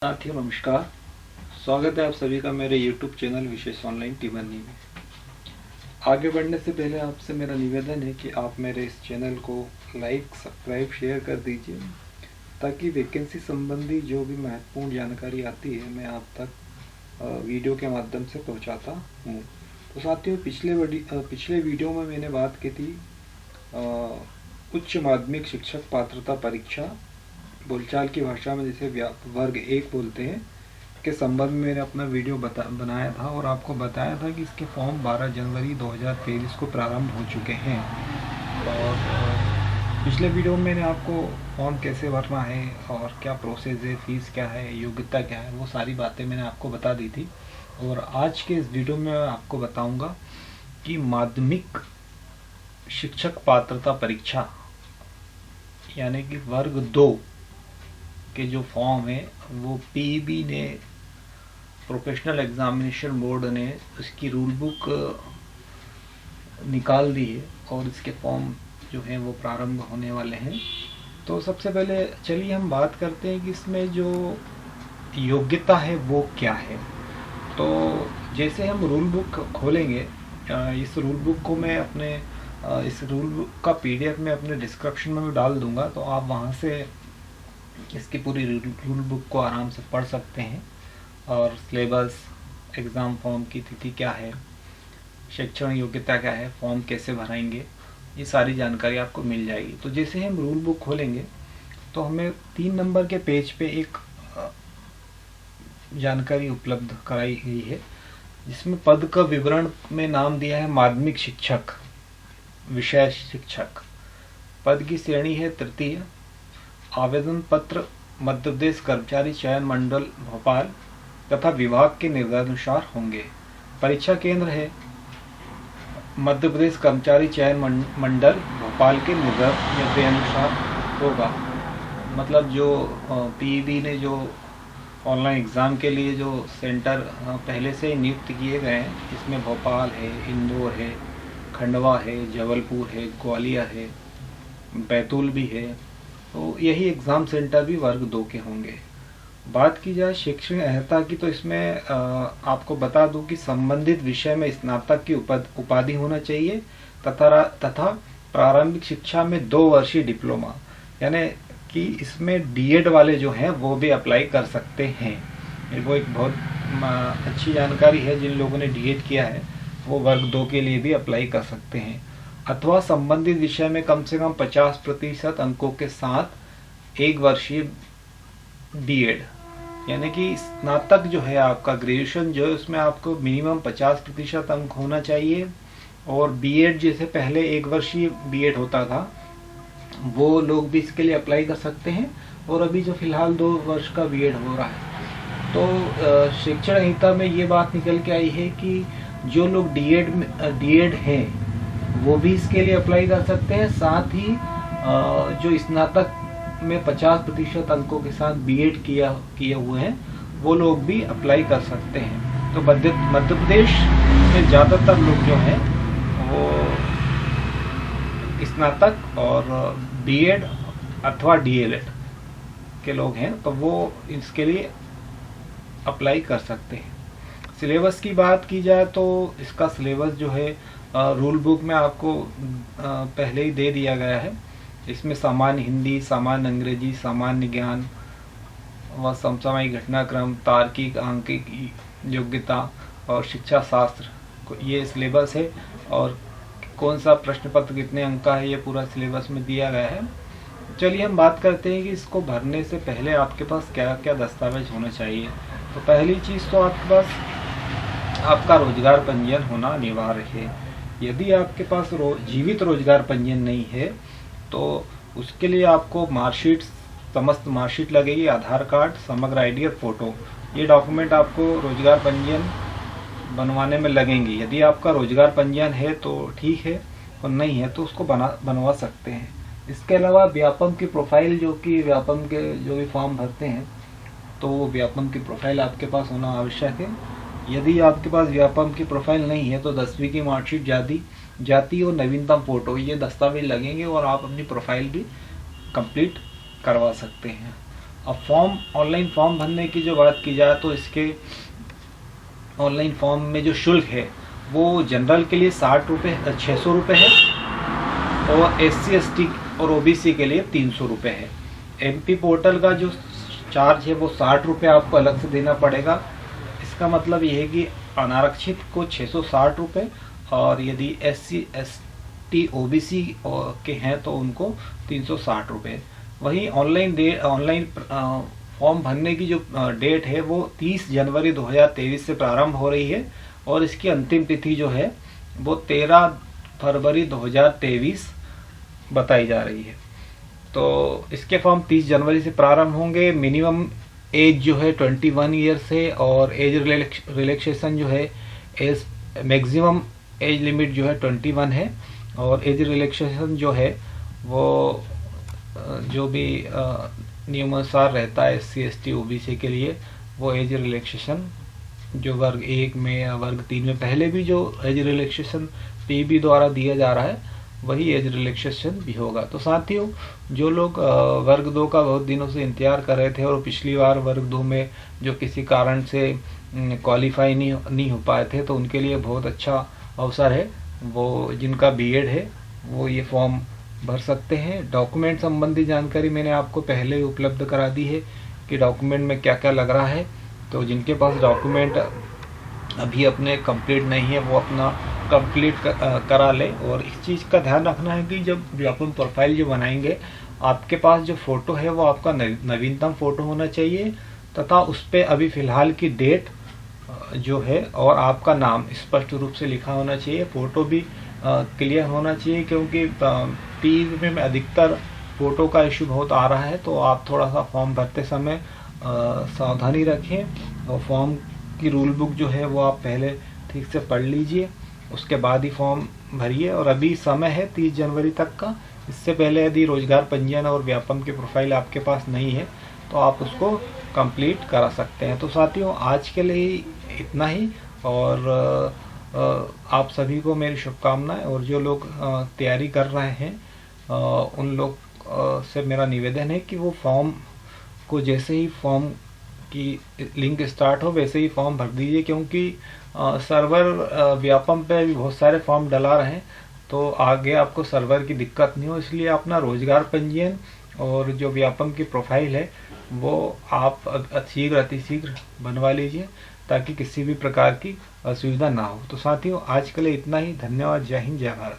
साथियों नमस्कार। स्वागत है आप सभी का मेरे YouTube चैनल विशेष ऑनलाइन टिबनी में। आगे बढ़ने से पहले आपसे मेरा निवेदन है कि आप मेरे इस चैनल को लाइक, सब्सक्राइब, शेयर कर दीजिए ताकि वैकेंसी संबंधी जो भी महत्वपूर्ण जानकारी आती है मैं आप तक वीडियो के माध्यम से पहुंचाता हूं। तो साथियों पिछले वीडियो में मैंने बात की थी उच्च माध्यमिक शिक्षक पात्रता परीक्षा, बोलचाल की भाषा में जिसे वर्ग 1 बोलते हैं, के संबंध में मैंने अपना वीडियो बनाया था और आपको बताया था कि इसके फॉर्म 12 जनवरी 2023 को प्रारंभ हो चुके हैं। और पिछले वीडियो में मैंने आपको फॉर्म कैसे भरना है और क्या प्रोसेस है, फीस क्या है, योग्यता क्या है, वो सारी बातें मैंने आपको बता दी थी। और आज के इस वीडियो में आपको बताऊंगा कि माध्यमिक शिक्षक पात्रता परीक्षा यानी कि वर्ग 2 के जो फॉर्म है वो पीईबी ने, प्रोफेशनल एग्जामिनेशन बोर्ड ने उसकी रूल बुक निकाल दी है और इसके फॉर्म जो हैं वो प्रारंभ होने वाले हैं। तो सबसे पहले चलिए हम बात करते हैं कि इसमें जो योग्यता है वो क्या है। तो जैसे हम रूल बुक खोलेंगे, इस रूल बुक को मैं अपने इस रूल बुक का पीडीएफ में अपने डिस्क्रिप्शन में भी डाल दूंगा, तो आप वहाँ से इसकी पूरी रूल बुक को आराम से पढ़ सकते हैं। और सिलेबस, एग्ज़ाम फॉर्म की तिथि क्या है, शैक्षणिक योग्यता क्या है, फॉर्म कैसे भराएंगे, ये सारी जानकारी आपको मिल जाएगी। तो जैसे हम रूल बुक खोलेंगे तो हमें 3 नंबर के पेज पे एक जानकारी उपलब्ध कराई गई है जिसमें पद का विवरण में नाम दिया है माध्यमिक शिक्षक, विषय शिक्षक। पद की श्रेणी है तृतीय। आवेदन पत्र मध्य प्रदेश कर्मचारी चयन मंडल भोपाल तथा विभाग के निर्देशानुसार होंगे। परीक्षा केंद्र है मध्य प्रदेश कर्मचारी चयन मंडल भोपाल के निर्देशानुसार होगा। मतलब जो पीईबी ने जो ऑनलाइन एग्ज़ाम के लिए जो सेंटर पहले से नियुक्त किए गए हैं, इसमें भोपाल है, इंदौर है, खंडवा है, जबलपुर है, ग्वालियर है, बैतूल भी है। तो यही एग्ज़ाम सेंटर भी वर्ग 2 के होंगे। बात की जाए शैक्षणिक अर्हता की, तो इसमें आपको बता दूं कि संबंधित विषय में स्नातक की उपाधि होना चाहिए तथा प्रारंभिक शिक्षा में 2 वर्षीय डिप्लोमा, यानी कि इसमें डीएड वाले जो हैं वो भी अप्लाई कर सकते हैं। वो एक बहुत अच्छी जानकारी है। जिन लोगों ने डीएड किया है वो वर्ग 2 के लिए भी अप्लाई कर सकते हैं। अथवा संबंधित विषय में कम से कम 50% अंकों के साथ 1 वर्षीय बीएड, यानी कि स्नातक जो है आपका ग्रेजुएशन जो है उसमें आपको मिनिमम 50% अंक होना चाहिए। और बीएड जैसे पहले 1 वर्षीय बीएड होता था वो लोग भी इसके लिए अप्लाई कर सकते हैं। और अभी जो फिलहाल 2 वर्ष का बीएड हो रहा है। तो शिक्षण संहिता में ये बात निकल के आई है कि जो लोग डीएड हैं वो भी इसके लिए अप्लाई कर सकते हैं। साथ ही जो स्नातक में 50% अंकों के साथ बीएड किए हुए हैं वो लोग भी अप्लाई कर सकते हैं। तो मध्य प्रदेश में ज़्यादातर लोग जो हैं वो स्नातक और बीएड अथवा डीएलएड के लोग हैं, तो वो इसके लिए अप्लाई कर सकते हैं। सिलेबस की बात की जाए तो इसका सिलेबस जो है रूल बुक में आपको पहले ही दे दिया गया है। इसमें सामान्य हिंदी, सामान्य अंग्रेजी, सामान्य ज्ञान व समसामयिक घटनाक्रम, तार्किक, आंकिक योग्यता और शिक्षा शास्त्र, ये सिलेबस है। और कौन सा प्रश्न पत्र कितने अंक का है ये पूरा सिलेबस में दिया गया है। चलिए हम बात करते हैं कि इसको भरने से पहले आपके पास क्या क्या दस्तावेज होना चाहिए। तो पहली चीज़ तो आपके पास आपका रोजगार पंजीयन होना अनिवार्य है। यदि आपके पास जीवित रोजगार पंजीयन नहीं है तो उसके लिए आपको मार्कशीट, समस्त मार्कशीट लगेगी, आधार कार्ड, समग्र आईडी और फोटो। ये डॉक्यूमेंट आपको रोजगार पंजीयन बनवाने में लगेंगे। यदि आपका रोजगार पंजीयन है तो ठीक है, और नहीं है तो उसको बनवा सकते हैं। इसके अलावा व्यापम की प्रोफाइल, जो कि व्यापम के जो भी फॉर्म भरते हैं तो वो व्यापम की प्रोफाइल आपके पास होना आवश्यक है। यदि आपके पास व्यापम की प्रोफाइल नहीं है तो 10वीं की मार्कशीट, जाति और नवीनतम फोटो, ये दस्तावेज लगेंगे और आप अपनी प्रोफाइल भी कंप्लीट करवा सकते हैं। अब ऑनलाइन फॉर्म भरने की जो बात की जाए तो इसके ऑनलाइन फॉर्म में जो शुल्क है वो जनरल के लिए 600 रुपये है और SC/ST और OBC के लिए 300 रुपये है। MP पोर्टल का जो चार्ज है वो 60 रुपये आपको अलग से देना पड़ेगा। इसका मतलब ये है कि अनारक्षित को 660 रुपये और यदि SC/ST OBC के हैं तो उनको 360 रुपये। वहीं ऑनलाइन फॉर्म भरने की जो डेट है वो 30 जनवरी 2023 से प्रारंभ हो रही है और इसकी अंतिम तिथि जो है वो 13 फरवरी 2023 बताई जा रही है। तो इसके फॉर्म 30 जनवरी से प्रारंभ होंगे। मिनिमम एज जो है 21 ईयर्स है और एज रिलैक्सेशन जो है एज मैक्सिमम एज लिमिट जो है 21 है और एज रिलैक्सेशन जो है वो जो भी नियमानुसार रहता है SC/ST OBC के लिए वो एज रिलैक्सेशन जो वर्ग 1 में या वर्ग 3 में पहले भी जो एज रिलैक्सेशन PB द्वारा दिया जा रहा है वही एज रिलैक्सेशन भी होगा। तो साथियों, जो लोग वर्ग 2 का बहुत दिनों से इंतजार कर रहे थे और पिछली बार वर्ग 2 में जो किसी कारण से क्वालिफाई नहीं हो पाए थे तो उनके लिए बहुत अच्छा अवसर है। वो जिनका BEd है वो ये फॉर्म भर सकते हैं। डॉक्यूमेंट संबंधी जानकारी मैंने आपको पहले ही उपलब्ध करा दी है कि डॉक्यूमेंट में क्या क्या लग रहा है। तो जिनके पास डॉक्यूमेंट अभी अपने कंप्लीट नहीं है वो अपना कंप्लीट करा ले। और इस चीज़ का ध्यान रखना है कि जब व्यापम प्रोफाइल जो बनाएंगे आपके पास जो फ़ोटो है वो आपका नवीनतम फ़ोटो होना चाहिए तथा उस पर अभी फ़िलहाल की डेट जो है और आपका नाम स्पष्ट रूप से लिखा होना चाहिए। फ़ोटो भी क्लियर होना चाहिए क्योंकि PV में अधिकतर फ़ोटो का इशू बहुत आ रहा है। तो आप थोड़ा सा फॉर्म भरते समय सावधानी रखें और फॉर्म की रूल बुक जो है वो आप पहले ठीक से पढ़ लीजिए, उसके बाद ही फॉर्म भरिए। और अभी समय है 30 जनवरी तक का। इससे पहले यदि रोजगार पंजीयन और व्यापम की प्रोफाइल आपके पास नहीं है तो आप उसको कंप्लीट करा सकते हैं। तो साथियों, आज के लिए इतना ही और आप सभी को मेरी शुभकामनाएं। और जो लोग तैयारी कर रहे हैं उन लोग से मेरा निवेदन है कि वो फॉर्म को जैसे ही फॉर्म की लिंक स्टार्ट हो वैसे ही फॉर्म भर दीजिए क्योंकि सर्वर व्यापम पे भी बहुत सारे फॉर्म डला रहे हैं तो आगे आपको सर्वर की दिक्कत नहीं हो। इसलिए अपना रोजगार पंजीयन और जो व्यापम की प्रोफाइल है वो आप अतिशीघ्र बनवा लीजिए ताकि किसी भी प्रकार की असुविधा ना हो। तो साथियों, आज के लिए इतना ही। धन्यवाद। जय हिंद, जय भारत।